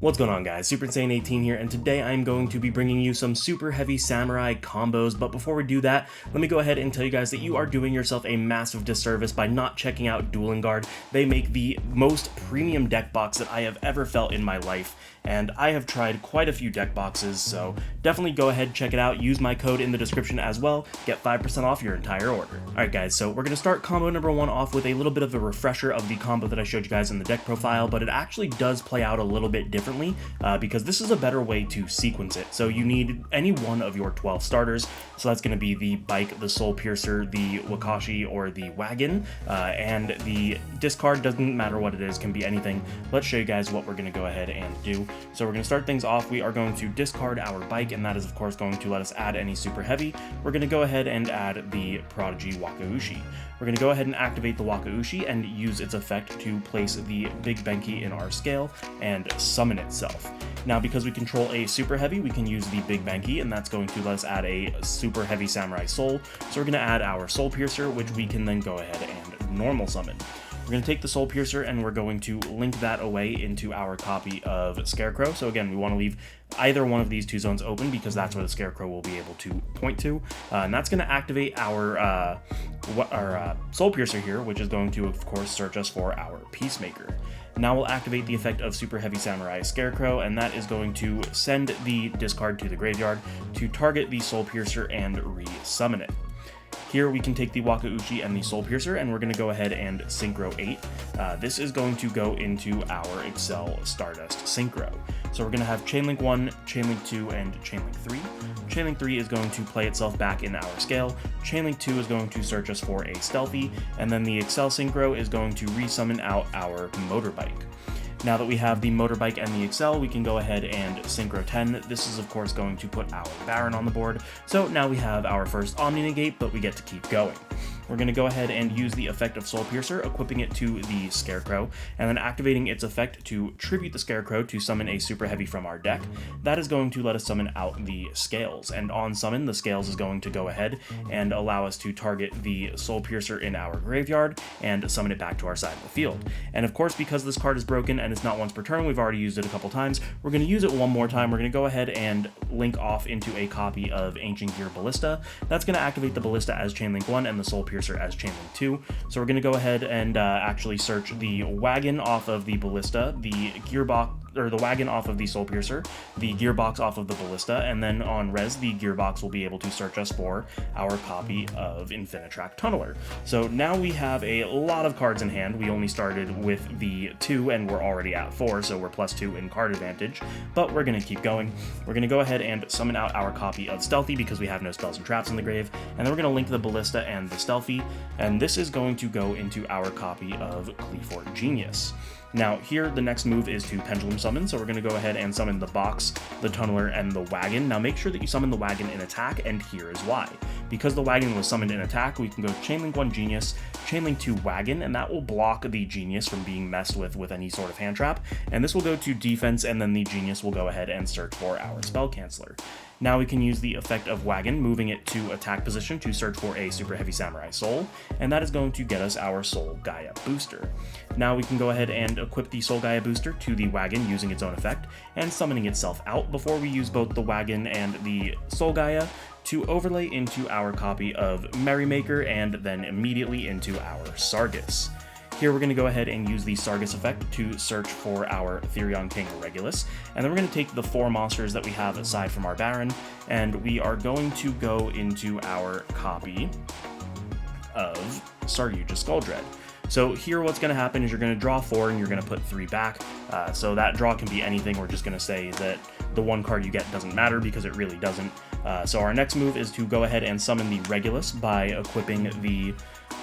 What's going on, guys? Super Insane 18 here, and today I'm going to be bringing you some super heavy samurai combos. But before we do that, let me go ahead and tell you guys that you are doing yourself a massive disservice by not checking out Dueling Guard. They make the most premium deck box that I have ever felt in my life, and I have tried quite a few deck boxes, so definitely go ahead, check it out, use my code in the description as well, get 5% off your entire order. Alright guys, so we're going to start combo number 1 off with a little bit of a refresher of the combo that I showed you guys in the deck profile, but it actually does play out a little bit differently because this is a better way to sequence it. So you need any one of your 12 starters, so that's going to be the bike, the soul piercer, the wakashi, or the wagon, and the discard doesn't matter what it is, can be anything. Let's show you guys what we're going to go ahead and do. So we're going to start things off. We are going to discard our bike, and that is of course going to let us add any super heavy. We're going to go ahead and add the Prodigy Wakaushi. We're going to go ahead and activate the Wakaushi and use its effect to place the Big Benki in our scale and summon itself. Now, because we control a super heavy, we can use the Big Benki, and that's going to let us add a super heavy samurai soul. So we're going to add our soul piercer, which we can then go ahead and normal summon. We're going to take the Soul Piercer and we're going to link that away into our copy of Scarecrow. So again, we want to leave either one of these two zones open because that's where the Scarecrow will be able to point to. And that's going to activate our Soul Piercer here, which is going to, of course, search us for our Peacemaker. Now we'll activate the effect of Super Heavy Samurai Scarecrow, and that is going to send the discard to the graveyard to target the Soul Piercer and re-summon it. Here we can take the Wakaushi and the Soul Piercer, and we're going to go ahead and Synchro 8. This is going to go into our Excel Stardust Synchro. So we're going to have Chainlink 1, Chainlink 2, and Chainlink 3. Chainlink 3 is going to play itself back in our scale. Chainlink 2 is going to search us for a Stealthy, and then the Excel Synchro is going to resummon out our Motorbike. Now that we have the Motorbike and the Excel, we can go ahead and Synchro 10. This is of course going to put our Baron on the board. So now we have our first Omni Negate, but we get to keep going. We're going to go ahead and use the effect of Soul Piercer, equipping it to the Scarecrow, and then activating its effect to tribute the Scarecrow to summon a Super Heavy from our deck. That is going to let us summon out the Scales, and on summon, the Scales is going to go ahead and allow us to target the Soul Piercer in our graveyard and summon it back to our side of the field. And of course, because this card is broken and it's not once per turn, we've already used it a couple times, we're going to use it one more time. We're going to go ahead and link off into a copy of Ancient Gear Ballista. That's going to activate the Ballista as Chainlink 1 and the Soul Piercer as Chainlink 2. So we're going to go ahead and actually search the wagon off of the Ballista, the gearbox, or the wagon off of the Soul Piercer, the gearbox off of the Ballista, and then on res, the gearbox will be able to search us for our copy of Infinitrack Tunneler. So now we have a lot of cards in hand. We only started with the 2 and we're already at 4, so we're +2 in card advantage, but we're going to keep going. We're going to go ahead and summon out our copy of Stealthy because we have no spells and traps in the grave, and then we're going to link the Ballista and the Stealthy, and this is going to go into our copy of Cleafort Genius. Now here, the next move is to Pendulum Summon, so we're going to go ahead and summon the Box, the Tunneler, and the Wagon. Now make sure that you summon the Wagon in attack, and here is why. Because the Wagon was summoned in attack, we can go Chainlink 1 Genius, Chainlink 2 Wagon, and that will block the Genius from being messed with any sort of hand trap, and this will go to defense, and then the Genius will go ahead and search for our Spell Canceller. Now we can use the effect of Wagon, moving it to attack position to search for a Super Heavy Samurai Soul, and that is going to get us our Soul Gaia Booster. Now we can go ahead and equip the Soul Gaia Booster to the Wagon using its own effect, and summoning itself out before we use both the Wagon and the Soul Gaia to overlay into our copy of Merrymaker and then immediately into our Sargus. Here we're going to go ahead and use the Sargus effect to search for our Therion King Regulus, and then we're going to take the 4 monsters that we have aside from our Baron, and we are going to go into our copy of Sarguja Skuldread. So here what's going to happen is you're going to draw 4 and you're going to put 3 back, so that draw can be anything. We're just going to say that the one card you get doesn't matter because it really doesn't. So our next move is to go ahead and summon the Regulus by equipping the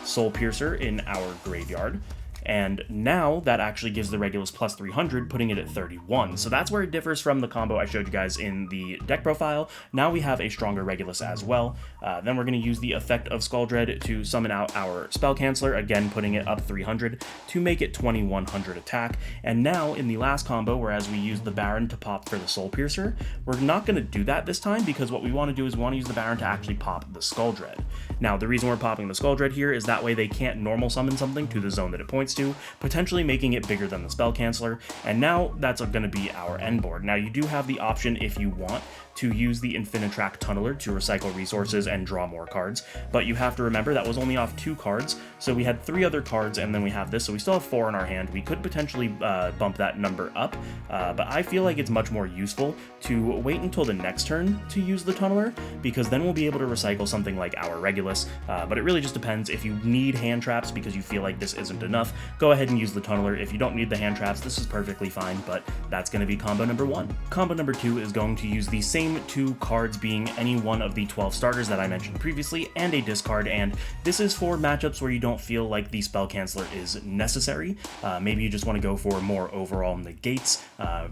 Soul Piercer in our graveyard. And now that actually gives the Regulus plus 300, putting it at 31. So that's where it differs from the combo I showed you guys in the deck profile. Now we have a stronger Regulus as well. Then we're going to use the effect of Skuldread to summon out our Spell Canceller, again putting it up 300 to make it 2100 attack. And now in the last combo, whereas we used the Baron to pop for the Soul Piercer, we're not going to do that this time because what we want to do is we want to use the Baron to actually pop the Skuldread. Now the reason we're popping the Skuldread here is that way they can't normal summon something to the zone that it points points to, potentially making it bigger than the spell canceller, and now that's going to be our end board. Now you do have the option, if you want, to use the Infinitrack Tunneler to recycle resources and draw more cards, but you have to remember that was only off 2 cards, so we had 3 other cards, and then we have this, so we still have 4 in our hand. We could potentially bump that number up, but I feel like it's much more useful to wait until the next turn to use the Tunneler, because then we'll be able to recycle something like our Regulus, but it really just depends. If you need hand traps because you feel like this isn't enough, go ahead and use the Tunneler. If you don't need the hand traps, this is perfectly fine, but that's going to be combo number 1. Combo number 2 is going to use the same 2 cards, being any one of the 12 starters that I mentioned previously, and a discard, and this is for matchups where you don't feel like the spell canceller is necessary. Maybe you just want to go for more overall negates.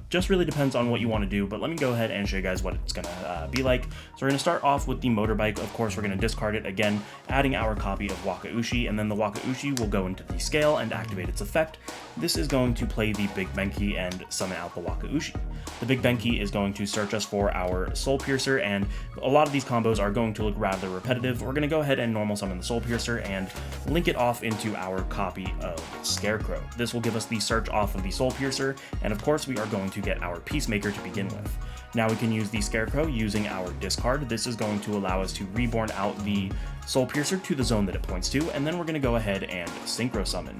Just really depends on what you want to do, but let me go ahead and show you guys what it's going to be like. So we're going to start off with the motorbike. Of course, we're going to discard it again, adding our copy of Wakaushi, and then the Wakaushi will go into the scale and activate its effect. This is going to play the Big Benki and summon out the Wakaushi. The Big Benki is going to search us for our Soul Piercer, and a lot of these combos are going to look rather repetitive. We're going to go ahead and normal summon the Soul Piercer and link it off into our copy of Scarecrow. This will give us the search off of the Soul Piercer, and of course we are going to get our Peacemaker to begin with. Now we can use the Scarecrow using our discard. This is going to allow us to reborn out the Soul Piercer to the zone that it points to, and then we're going to go ahead and Synchro Summon.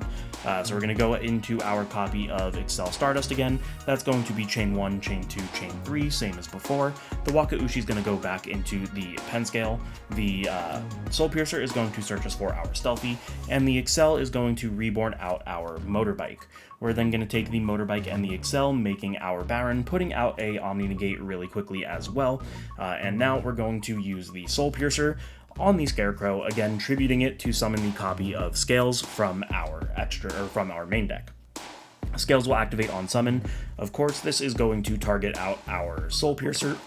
So we're going to go into our copy of Excel Stardust again. That's going to be Chain 1, Chain 2, Chain 3, same as before. The Wakaushi is going to go back into the Pen Scale. The Soul Piercer is going to search us for our Stealthy, and the Excel is going to reborn out our Motorbike. We're then going to take the Motorbike and the Excel, making our Baron, putting out a Omni Negate really quickly as well. And now we're going to use the Soul Piercer on the Scarecrow, again tributing it to summon the copy of Scales from our main deck. Scales will activate on summon. Of course, this is going to target out our Soul Piercer.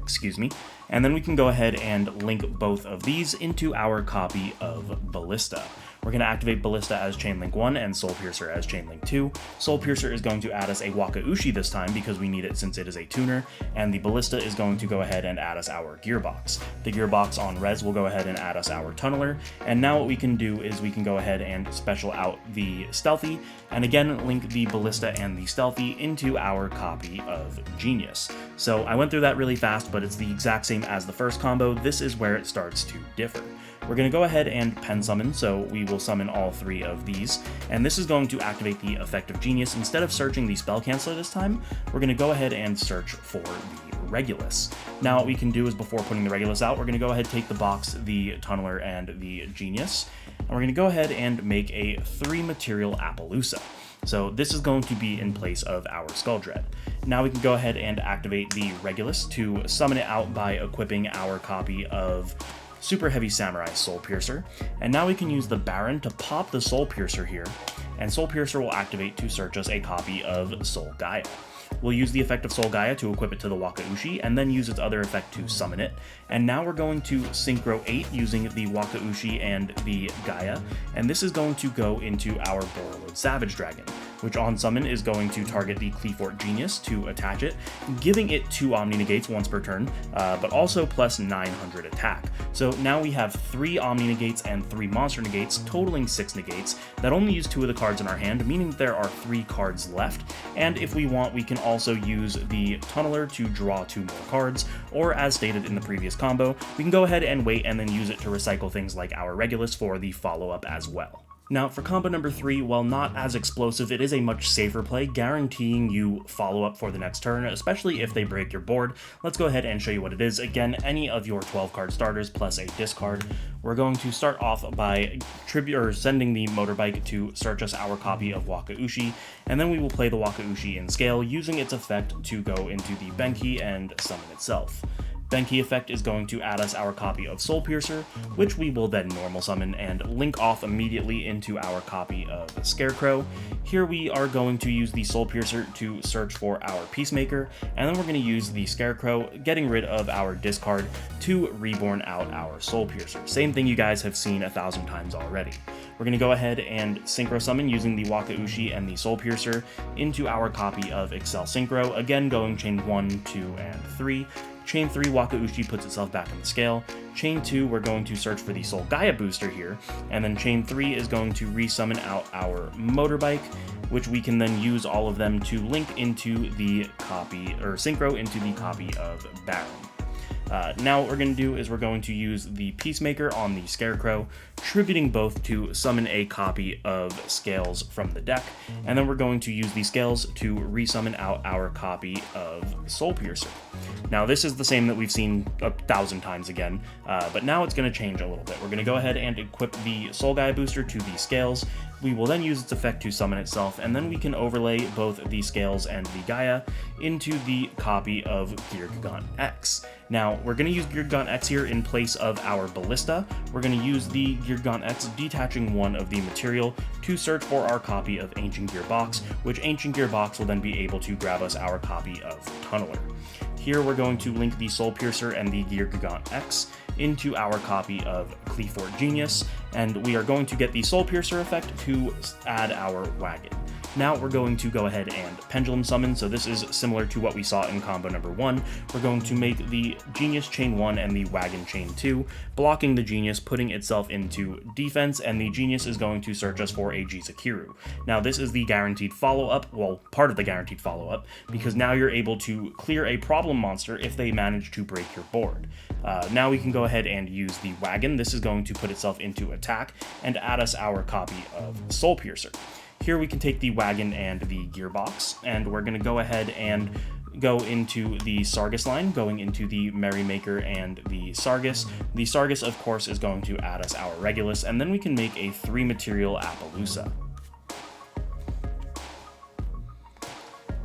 Excuse me. And then we can go ahead and link both of these into our copy of Ballista. We're going to activate Ballista as Chainlink 1 and Soul Piercer as Chainlink 2. Soul Piercer is going to add us a Wakaushi this time because we need it since it is a tuner, and the Ballista is going to go ahead and add us our Gearbox. The Gearbox on res will go ahead and add us our Tunneler, and now what we can do is we can go ahead and special out the Stealthy, and again link the Ballista and the Stealthy into our copy of Genius. So I went through that really fast, but it's the exact same as the first combo. This is where it starts to differ. We're going to go ahead and pen summon, so we will summon all 3 of these, and this is going to activate the effect of Genius. Instead of searching the spell canceller this time, we're going to go ahead and search for the Regulus. Now what we can do is, before putting the Regulus out, we're going to go ahead, take the box, the Tunneler, and the Genius, and we're going to go ahead and make a 3 material Appaloosa. So this is going to be in place of our Skull Dread. Now we can go ahead and activate the Regulus to summon it out by equipping our copy of Superheavy Samurai Soul Piercer, and now we can use the Baron to pop the Soul Piercer here, and Soul Piercer will activate to search us a copy of Soul Gaia. We'll use the effect of Soul Gaia to equip it to the Wakaushi, and then use its other effect to summon it. And now we're going to Synchro 8 using the Wakaushi and the Gaia, and this is going to go into our Borreload Savage Dragon, which on summon is going to target the Cleafort Genius to attach it, giving it 2 Omni Negates once per turn, but also plus 900 attack. So now we have 3 Omni Negates and 3 Monster Negates, totaling 6 Negates, that only use 2 of the cards in our hand, meaning that there are 3 cards left, and if we want, we can also use the Tunneler to draw 2 more cards, or as stated in the previous combo, we can go ahead and wait and then use it to recycle things like our Regulus for the follow-up as well. Now, for combo number 3, while not as explosive, it is a much safer play, guaranteeing you follow-up for the next turn, especially if they break your board. Let's go ahead and show you what it is. Again, any of your 12-card starters plus a discard. We're going to start off by sending the Motorbike to search us our copy of Wakaushi, and then we will play the Wakaushi in scale, using its effect to go into the Benki and summon itself. Benki effect is going to add us our copy of Soul Piercer, which we will then normal summon and link off immediately into our copy of Scarecrow. Here we are going to use the Soul Piercer to search for our Peacemaker, and then we're going to use the Scarecrow, getting rid of our discard, to reborn out our Soul Piercer. Same thing you guys have seen 1,000 times already. We're going to go ahead and Synchro Summon using the Wakaushi and the Soul Piercer into our copy of Excel Synchro, again going chain 1, 2, and 3, Chain 3, Wakaushi puts itself back in the scale. Chain 2, we're going to search for the Soul Gaia booster here, and then Chain 3 is going to resummon out our motorbike, which we can then use all of them to link into the copy, or synchro into the copy of Baron. Now what we're going to do is we're going to use the Peacemaker on the Scarecrow, tributing both to summon a copy of Scales from the deck, and then we're going to use the Scales to resummon out our copy of Soul Piercer. Now this is the same that we've seen 1,000 times again, but now it's going to change a little bit. We're going to go ahead and equip the Soul Gaia booster to the Scales. We will then use its effect to summon itself, and then we can overlay both the Scales and the Gaia into the copy of Gear Gigant X. Now, we're going to use Gear Gigant X here in place of our Ballista. We're going to use the Gear Gigant X detaching one of the material to search for our copy of Ancient Gearbox, which Ancient Gearbox will then be able to grab us our copy of Tunneler. Here we're going to link the Soul Piercer and the Gear Gigant X into our copy of Cleafort Genius, and we are going to get the Soul Piercer effect to add our wagon. Now we're going to go ahead and Pendulum Summon, so this is similar to what we saw in combo number 1. We're going to make the Genius Chain 1 and the Wagon Chain 2, blocking the Genius, putting itself into defense, and the Genius is going to search us for a Jizakiru. Now this is the guaranteed follow-up, well, part of the guaranteed follow-up, because now you're able to clear a problem monster if they manage to break your board. Now we can go ahead and use the Wagon. This is going to put itself into attack and add us our copy of Soul Piercer. Here we can take the Wagon and the Gearbox, and we're going to go ahead and go into the Sargus line, going into the Merrymaker and the Sargus. The Sargus, of course, is going to add us our Regulus, and then we can make a 3-material Appaloosa.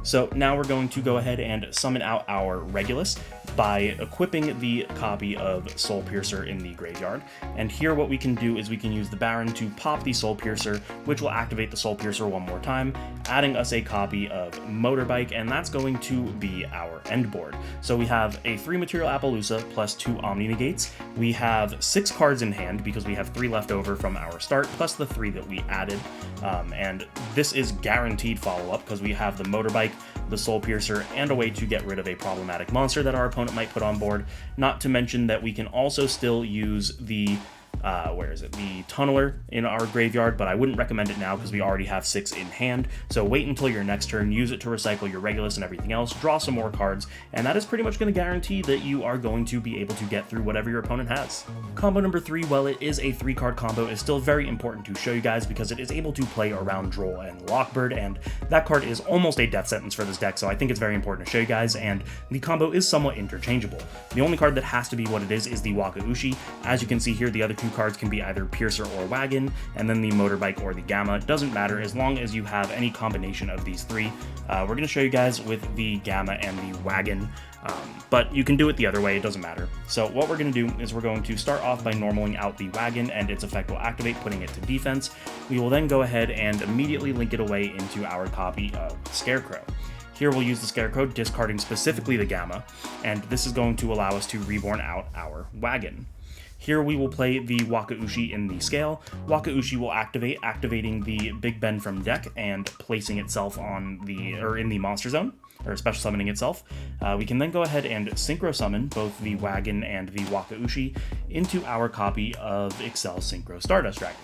So now we're going to go ahead and summon out our Regulus by equipping the copy of Soul Piercer in the graveyard. And here what we can do is we can use the Baron to pop the Soul Piercer, which will activate the Soul Piercer one more time, adding us a copy of Motorbike, and that's going to be our end board. So we have a 3-material Appaloosa plus 2 Omni Negates. We have 6 cards in hand because we have 3 left over from our start, plus the 3 that we added. And this is guaranteed follow-up because we have the Motorbike, the Soul Piercer, and a way to get rid of a problematic monster that our opponent might put on board. Not to mention that we can also still use the the Tunneler in our graveyard, but I wouldn't recommend it now because we already have 6 in hand. So wait until your next turn, use it to recycle your Regulus and everything else, draw some more cards, and that is pretty much going to guarantee that you are going to be able to get through whatever your opponent has. Combo number 3, while it is a 3-card combo, is still very important to show you guys because it is able to play around Droll and Lockbird, and that card is almost a death sentence for this deck, so I think it's very important to show you guys, and the combo is somewhat interchangeable. The only card that has to be what it is the Wakaushi. As you can see here, the other 2 cards can be either Piercer or Wagon, and then the Motorbike or the Gamma. It doesn't matter as long as you have any combination of these 3. We're going to show you guys with the Gamma and the Wagon, but you can do it the other way, it doesn't matter. So what we're going to do is we're going to start off by normaling out the Wagon, and its effect will activate, putting it to defense. We will then go ahead and immediately link it away into our copy of Scarecrow. Here we'll use the Scarecrow, discarding specifically the Gamma, and this is going to allow us to reborn out our Wagon. Here we will play the Wakaushi in the scale. Wakaushi will activate, activating the Big Ben from deck and placing itself on in the monster zone, or special summoning itself. We can then go ahead and synchro summon both the Wagon and the Wakaushi into our copy of Excel Synchro Stardust Dragon.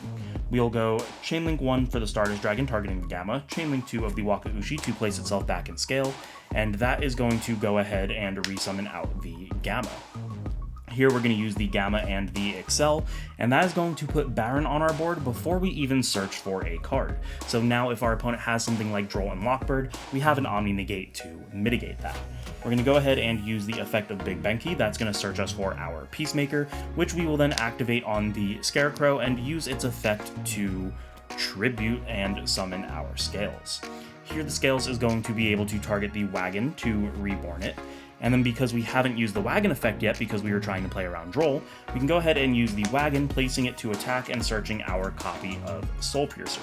We'll go Chainlink 1 for the Stardust Dragon, targeting the Gamma, Chainlink 2 of the Wakaushi to place itself back in scale, and that is going to go ahead and resummon out the Gamma. Here we're going to use the Gamma and the Excel, and that is going to put Baron on our board before we even search for a card. So now if our opponent has something like Droll and Lockbird, we have an Omni Negate to mitigate that. We're going to go ahead and use the effect of Big Benki. That's going to search us for our Peacemaker, which we will then activate on the Scarecrow and use its effect to tribute and summon our Scales. Here the Scales is going to be able to target the Wagon to reborn it. And then because we haven't used the Wagon effect yet because we were trying to play around Droll, we can go ahead and use the Wagon, placing it to attack and searching our copy of Soul Piercer.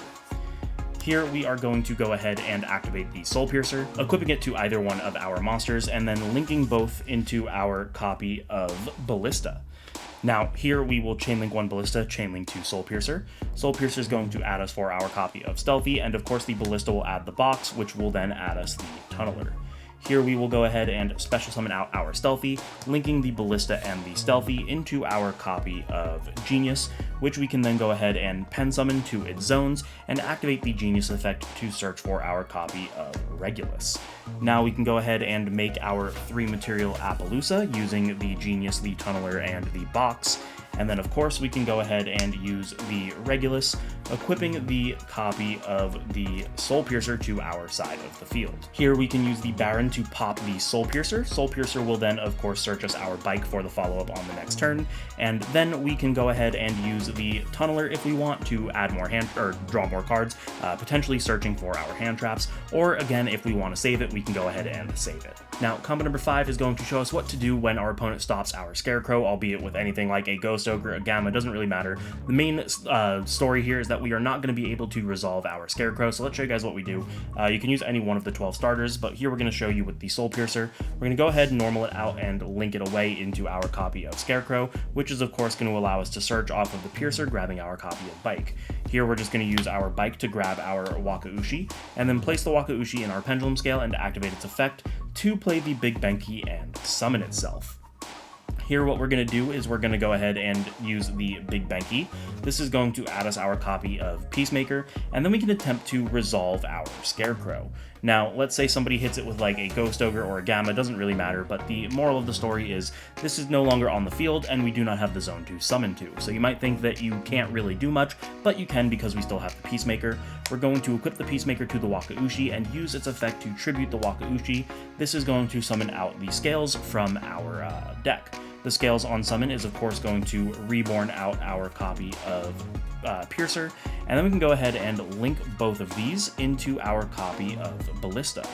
Here we are going to go ahead and activate the Soul Piercer, equipping it to either one of our monsters, and then linking both into our copy of Ballista. Now, here we will Chainlink 1 Ballista, Chainlink 2 Soul Piercer. Soul Piercer is going to add us for our copy of Stealthy, and of course the Ballista will add the box, which will then add us the Tunneler. Here we will go ahead and special summon out our Stealthy, linking the Ballista and the Stealthy into our copy of Genius, which we can then go ahead and pen summon to its zones and activate the Genius effect to search for our copy of Regulus. Now we can go ahead and make our 3-material Appaloosa using the Genius, the Tunneler, and the Box. And then, of course, we can go ahead and use the Regulus, equipping the copy of the Soul Piercer to our side of the field. Here we can use the Baron to pop the Soul Piercer. Soul Piercer will then, of course, search us our bike for the follow-up on the next turn. And then we can go ahead and use the Tunneler if we want to add more draw more cards, potentially searching for our hand traps. Or again, if we want to save it, we can go ahead and save it. Now, combo number 5 is going to show us what to do when our opponent stops our Scarecrow, albeit with anything like a Ghost Ogre, a Gamma, doesn't really matter. The main story here is that we are not going to be able to resolve our Scarecrow, so let's show you guys what we do. You can use any one of the 12 starters, but here we're going to show you with the Soul Piercer. We're going to go ahead and normal it out and link it away into our copy of Scarecrow, which is of course going to allow us to search off of the Piercer, grabbing our copy of Bike. Here we're just going to use our Bike to grab our Wakaushi, and then place the Wakaushi in our Pendulum Scale and activate its effect to play the Big Benki and summon itself. Here what we're going to do is we're going to go ahead and use the Big Benki. This is going to add us our copy of Peacemaker, and then we can attempt to resolve our Scarecrow. Now, let's say somebody hits it with like a Ghost Ogre or a Gamma, doesn't really matter, but the moral of the story is this is no longer on the field, and we do not have the zone to summon to. So you might think that you can't really do much, but you can because we still have the Peacemaker. We're going to equip the Peacemaker to the Wakaushi and use its effect to tribute the Wakaushi. This is going to summon out the Scales from our deck. The Scales on summon is of course going to reborn out our copy of Piercer, and then we can go ahead and link both of these into our copy of Ballista.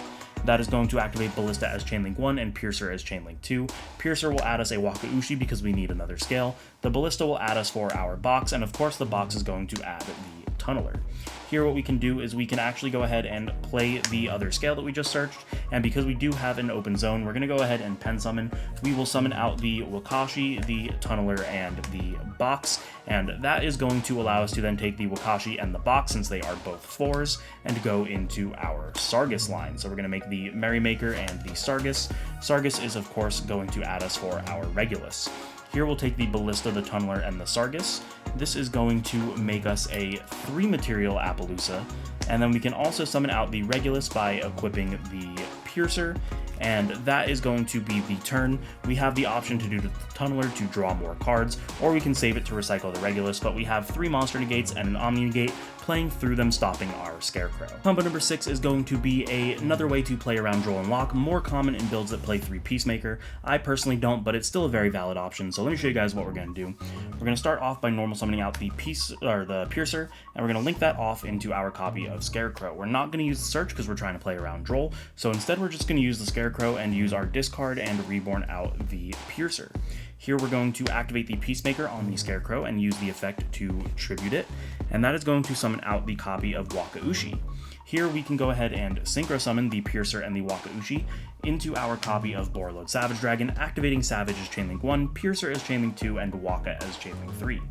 That is going to activate Ballista as Chainlink 1 and Piercer as Chainlink 2. Piercer will add us a Wakaushi because we need another scale. The Ballista will add us for our box, and of course the box is going to add the Tunneler. Here what we can do is we can actually go ahead and play the other scale that we just searched, and because we do have an open zone, we're going to go ahead and pen summon. We will summon out the Wakashi, the Tunneler, and the box, and that is going to allow us to then take the Wakashi and the box, since they are both 4s, and go into our Sargus line. So we're going to make the Merrymaker and the Sargus. Sargus is of course going to add us for our Regulus. Here we'll take the Ballista, the Tunneler, and the Sargus. This is going to make us a 3-material Appaloosa, and then we can also summon out the Regulus by equipping the Piercer, and that is going to be the turn. We have the option to do the Tunneler to draw more cards, or we can save it to recycle the Regulus, but we have 3 monster negates and an Omni negate, playing through them, stopping our Scarecrow. Combo number 6 is going to be another way to play around Droll and Lock, more common in builds that play 3 Peacemaker. I personally don't, but it's still a very valid option, so let me show you guys what we're going to do. We're going to start off by normal summoning out the Piercer, and we're going to link that off into our copy of Scarecrow. We're not going to use the Search because we're trying to play around Droll, so instead we're just going to use the Scarecrow and use our discard and reborn out the Piercer. Here we're going to activate the Peacemaker on the Scarecrow and use the effect to tribute it, and that is going to summon out the copy of Wakaushi. Here we can go ahead and synchro summon the Piercer and the Wakaushi into our copy of Borreload Savage Dragon, activating Savage as Chainlink 1, Piercer as Chainlink 2, and Waka as Chainlink 3.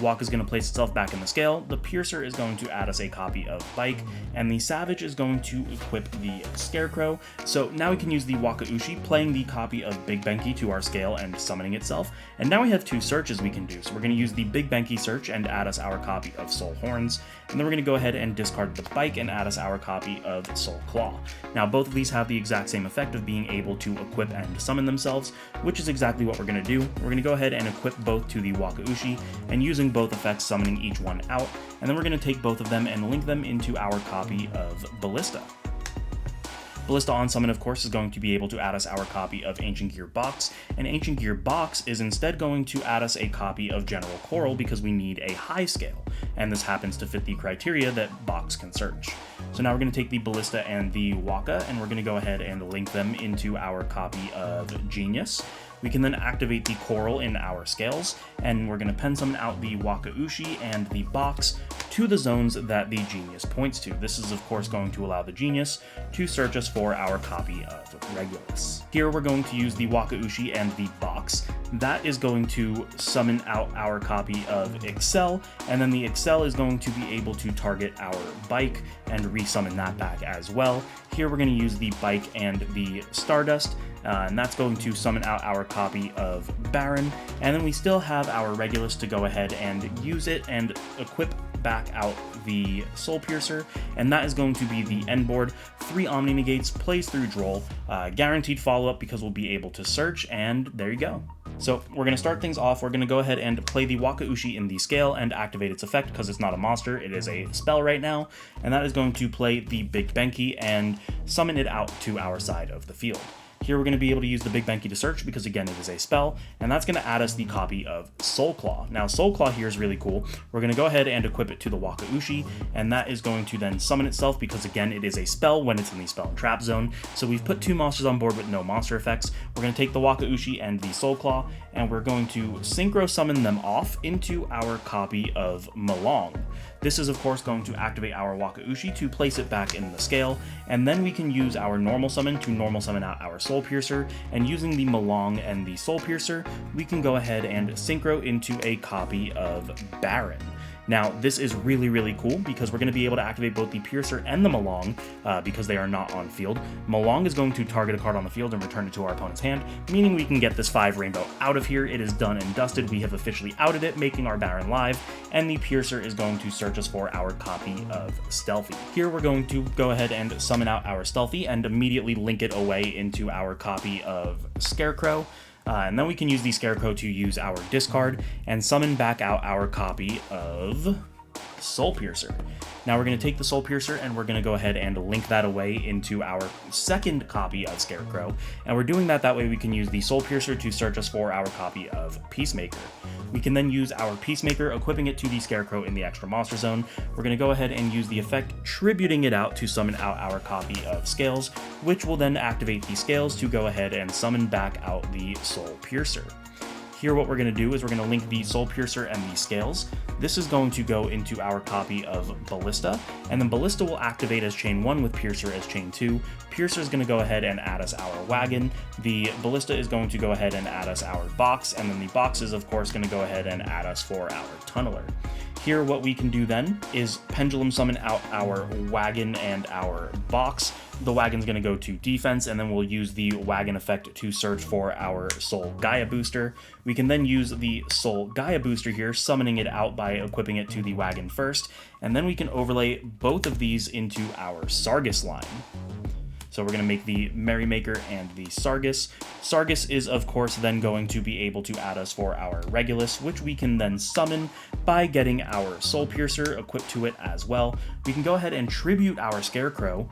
Waka is going to place itself back in the scale, the Piercer is going to add us a copy of Bike, and the Savage is going to equip the Scarecrow. So now we can use the Wakaushi, playing the copy of Big Benki to our scale and summoning itself, and now we have 2 searches we can do. So we're going to use the Big Benki search and add us our copy of Soul Horns, and then we're going to go ahead and discard the Bike and add us our copy of Soul Claw. Now both of these have the exact same effect of being able to equip and summon themselves, which is exactly what we're going to do. We're going to go ahead and equip both to the Wakaushi, and using both effects, summoning each one out, and then we're going to take both of them and link them into our copy of Ballista. Ballista on summon, of course, is going to be able to add us our copy of Ancient Gear Box, and Ancient Gear Box is instead going to add us a copy of General Coral because we need a high scale, and this happens to fit the criteria that Box can search. So now we're going to take the Ballista and the Waka, and we're going to go ahead and link them into our copy of Genius. We can then activate the coral in our scales, and we're going to pen summon out the Wakaushi and the box to the zones that the genius points to. This is of course going to allow the genius to search us for our copy of Regulus. Here we're going to use the Wakaushi and the box. That is going to summon out our copy of Excel, and then the Excel is going to be able to target our bike and resummon that back as well. Here we're going to use the bike and the Stardust, and that's going to summon out our copy of Baron, and then we still have our Regulus to go ahead and use it and equip back out the Soul Piercer, and that is going to be the end board. 3 Omni Negates, plays through Droll, guaranteed follow-up because we'll be able to search, and there you go. So we're going to start things off. We're going to go ahead and play the Wakaushi in the scale and activate its effect because it's not a monster, it is a spell right now, and that is going to play the Big Benki and summon it out to our side of the field. Here we're going to be able to use the Big Benki to search because again it is a spell, and that's going to add us the copy of Soul Claw. Now Soul Claw here is really cool. We're going to go ahead and equip it to the Wakaushi, and that is going to then summon itself because again it is a spell when it's in the spell and trap zone. So we've put 2 monsters on board with no monster effects. We're going to take the Wakaushi and the Soul Claw, and we're going to synchro summon them off into our copy of Malong. This is of course going to activate our Wakaushi to place it back in the scale, and then we can use our normal summon to normal summon out our Soul Piercer, and using the Malong and the Soul Piercer, we can go ahead and synchro into a copy of Baron. Now, this is really, really cool because we're going to be able to activate both the Piercer and the Malong because they are not on field. Malong is going to target a card on the field and return it to our opponent's hand, meaning we can get this 5 rainbow out of here. It is done and dusted. We have officially outed it, making our Baron live, and the Piercer is going to search us for our copy of Stealthy. Here we're going to go ahead and summon out our Stealthy and immediately link it away into our copy of Scarecrow. And then we can use the Scarecrow to use our discard and summon back out our copy of Soul Piercer. Now we're going to take the Soul Piercer and we're going to go ahead and link that away into our second copy of Scarecrow. And we're doing that way we can use the Soul Piercer to search us for our copy of Peacemaker. We can then use our Peacemaker, equipping it to the Scarecrow in the extra monster zone. We're going to go ahead and use the effect, tributing it out to summon out our copy of Scales, which will then activate the Scales to go ahead and summon back out the Soul Piercer. Here what we're going to do is we're going to link the Soul Piercer and the Scales. This is going to go into our copy of Ballista, and then Ballista will activate as chain 1 with Piercer as chain 2. Piercer is going to go ahead and add us our Wagon. The Ballista is going to go ahead and add us our Box, and then the Box is of course going to go ahead and add us for our Tunneler. Here what we can do then is pendulum summon out our Wagon and our Box. The Wagon's going to go to defense, and then we'll use the Wagon effect to search for our Soul Gaia booster. We can then use the Soul Gaia booster here, summoning it out by equipping it to the Wagon first, and then we can overlay both of these into our Sargus line. So we're going to make the Merrymaker and the Sargus. Sargus is, of course, then going to be able to add us for our Regulus, which we can then summon by getting our Soul Piercer equipped to it as well. We can go ahead and tribute our Scarecrow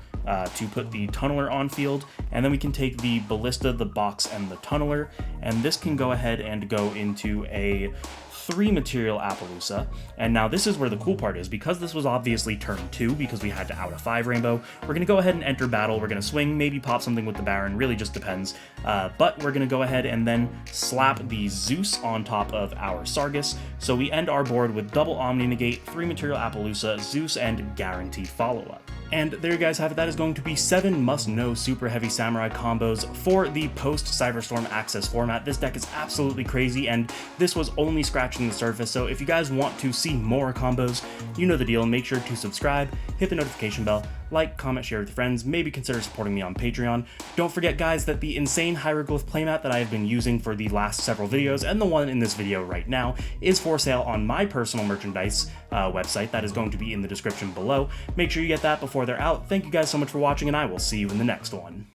to put the Tunneler on field, and then we can take the Ballista, the Box, and the Tunneler, and this can go ahead and go into a 3 material Appaloosa. And now this is where the cool part is, because this was obviously turn 2 because we had to out a 5 rainbow. We're going to go ahead and enter battle. We're going to swing, maybe pop something with the Baron, really just depends. But we're going to go ahead and then slap the Zeus on top of our Sargus. So we end our board with double Omni Negate, 3 material Appaloosa, Zeus, and guaranteed follow-up. And there you guys have it. That is going to be 7 must-know Super Heavy Samurai combos for the post-Cyberstorm Access format. This deck is absolutely crazy, and this was only scratching the surface, so if you guys want to see more combos, you know the deal. Make sure to subscribe, hit the notification bell, like, comment, share with your friends, maybe consider supporting me on Patreon. Don't forget, guys, that the insane hieroglyph playmat that I have been using for the last several videos, and the one in this video right now, is for sale on my personal merchandise website. That is going to be in the description below. Make sure you get that before they're out. Thank you guys so much for watching, and I will see you in the next one.